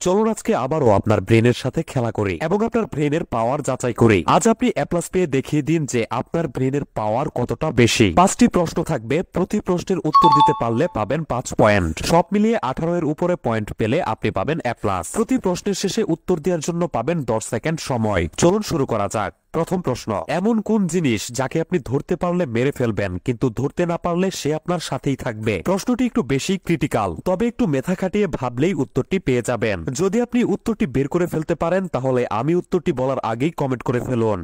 চলুন আজকে আবারও আপনার ব্রেনের সাথে খেলা করি এবং আপনার ব্রেনের পাওয়ার যাচাই করি। আজ আপনি এ প্লাস পেয়ে দেখিয়ে দিন যে আপনার ব্রেনের পাওয়ার কতটা বেশি। 5টি প্রশ্ন থাকবে, প্রতি প্রশ্নের উত্তর দিতে পারলে পাবেন 5 পয়েন্ট। সব মিলিয়ে 18 এর উপরে পয়েন্ট পেলে আপনি পাবেন এ প্লাস। প্রতি প্রশ্নের শেষে উত্তর দেওয়ার জন্য পাবেন 10 সেকেন্ড সময়। চলুন শুরু করা যাক। প্রথম প্রশ্ন, এমন কোন জিনিস যাকে আপনি ধরতে পারলে মেরে ফেলবেন কিন্তু ধরতে না পারলে সে আপনার সাথেই থাকবে? প্রশ্নটি একটু বেশি ক্রিটিক্যাল, তবে একটু মেধা খাটিয়ে ভাবলেই উত্তরটি পেয়ে যাবেন। যদি আপনি উত্তরটি বের করে ফেলতে পারেন তাহলে আমি উত্তরটি বলার আগেই কমেন্ট করে ফেলুন।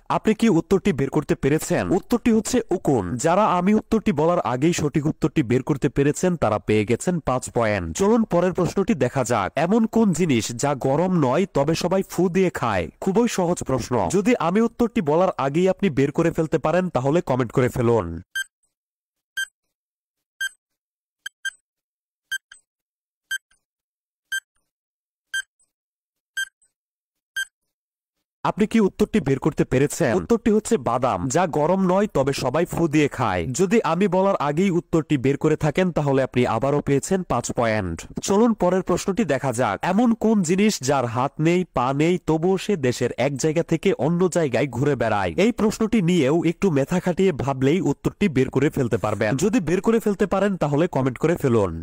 আপনি কি উত্তরটি বের করতে পেরেছেন? উত্তরটি হচ্ছে উকুন। যারা আমি উত্তরটি বলার আগেই সঠিক উত্তরটি বের করতে পেরেছেন তারা পেয়ে গেছেন 5 পয়েন্ট। চলুন পরের প্রশ্নটি দেখা যাক। এমন কোন জিনিস যা গরম নয় তবে সবাই ফু দিয়ে খায়? খুবই সহজ প্রশ্ন। যদি আমি উত্তরটি বলার আগেই আপনি বের করে ফেলতে পারেন তাহলে কমেন্ট করে ফেলুন। আপনি কি উত্তরটি বের করতে পেরেছেন? উত্তরটি হচ্ছে বাদাম, যা গরম নয় তবে সবাই ফু দিয়ে খায়। যদি আমি বলার আগেই উত্তরটি বের করে থাকেন তাহলে আপনি আবারও পেয়েছেন 5 পয়েন্ট। চলুন পরের প্রশ্নটি দেখা যাক। এমন কোন জিনিস যার হাত নেই, পা নেই, তবুও সে দেশের এক জায়গা থেকে অন্য জায়গায় ঘুরে বেড়ায়? এই প্রশ্নটি নিয়েও একটু মেধা খাটিয়ে ভাবলেই উত্তরটি বের করে ফেলতে পারবেন। যদি বের করে ফেলতে পারেন তাহলে কমেন্ট করে ফেলুন।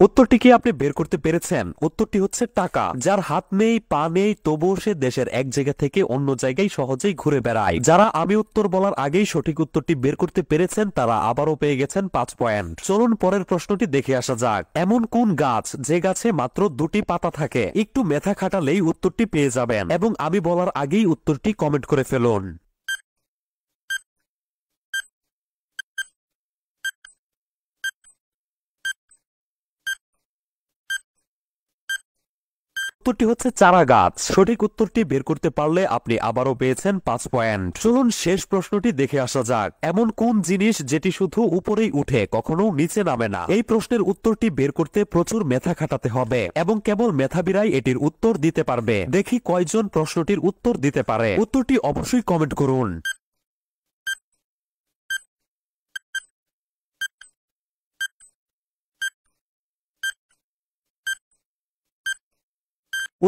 উত্তরটি কি আপনি বের করতে পেরেছেন? উত্তরটি হচ্ছে টাকা। যার হাত নেই, পা নেই, তবুও সে দেশের এক জায়গা থেকে অন্য জায়গায় সহজেই ঘুরে বেড়ায়। যারা আমি উত্তর বলার আগেই সঠিক উত্তরটি বের করতে পেরেছেন তারা আবারও পেয়ে গেছেন 5 পয়েন্ট। চলুন পরের প্রশ্নটি দেখে আসা যাক। এমন কোন গাছ যে গাছে মাত্র 2টি পাতা থাকে? একটু মেধা খাটালেই উত্তরটি পেয়ে যাবেন এবং আমি বলার আগেই উত্তরটি কমেন্ট করে ফেলুন। উত্তরটি হচ্ছে চারা গাছ। সঠিক উত্তরটি বের করতে পারলে আপনি আবারও পেয়েছেন 5 পয়েন্ট। চলুন শেষ প্রশ্নটি দেখে আসা যাক। এমন কোন জিনিস যেটি শুধু উপরেই উঠে কখনো নিচে নামে না? এই প্রশ্নের উত্তরটি বের করতে প্রচুর মেধা খাটাতে হবে এবং কেবল মেধাবীরাই এটির উত্তর দিতে পারবে। দেখি কয়জন প্রশ্নটির উত্তর দিতে পারে। উত্তরটি অবশ্যই কমেন্ট করুন।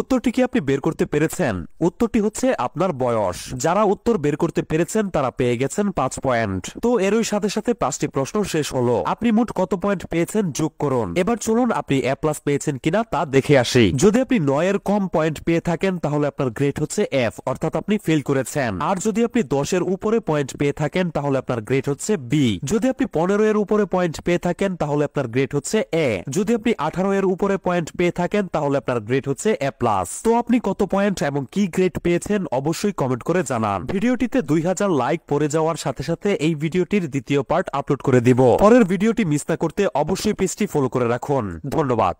উত্তরটি কি আপনি বের করতে পেরেছেন? উত্তরটি হচ্ছে আপনার বয়স। যারা উত্তর বের করতে পেরেছেন তারা পেয়ে গেছেন 5 পয়েন্ট। তো এরই সাথে সাথে 5টি প্রশ্ন শেষ হলো। আপনি মোট কত পয়েন্ট পেয়েছেন যোগ করুন। এবার চলুন আপনি এ প্লাস পেয়েছেন কিনা তা দেখে আসি। যদি আপনি 9 এর কম পয়েন্ট পেয়ে থাকেন তাহলে আপনার গ্রেড হচ্ছে এফ, অর্থাৎ আপনি ফেল করেছেন। আর যদি আপনি 10 এর উপরে পয়েন্ট পেয়ে থাকেন তাহলে আপনার গ্রেড হচ্ছে বি। যদি আপনি 15 এর উপরে পয়েন্ট পেয়ে থাকেন তাহলে আপনার গ্রেড হচ্ছে এ। যদি আপনি 18 এর উপরে পয়েন্ট পেয়ে থাকেন তাহলে আপনার গ্রেড হচ্ছে এ প্লাস। তো আপনি কত পয়েন্ট এবং কি গ্রেড পেয়েছেন অবশ্যই কমেন্ট করে জানান। ভিডিওটিতে 2000 লাইক পড়ে যাওয়ার সাথে সাথে এই ভিডিওটির দ্বিতীয় পার্ট আপলোড করে দিব। পরের ভিডিওটি মিস না করতে অবশ্যই পেজটি ফলো করে রাখুন। ধন্যবাদ।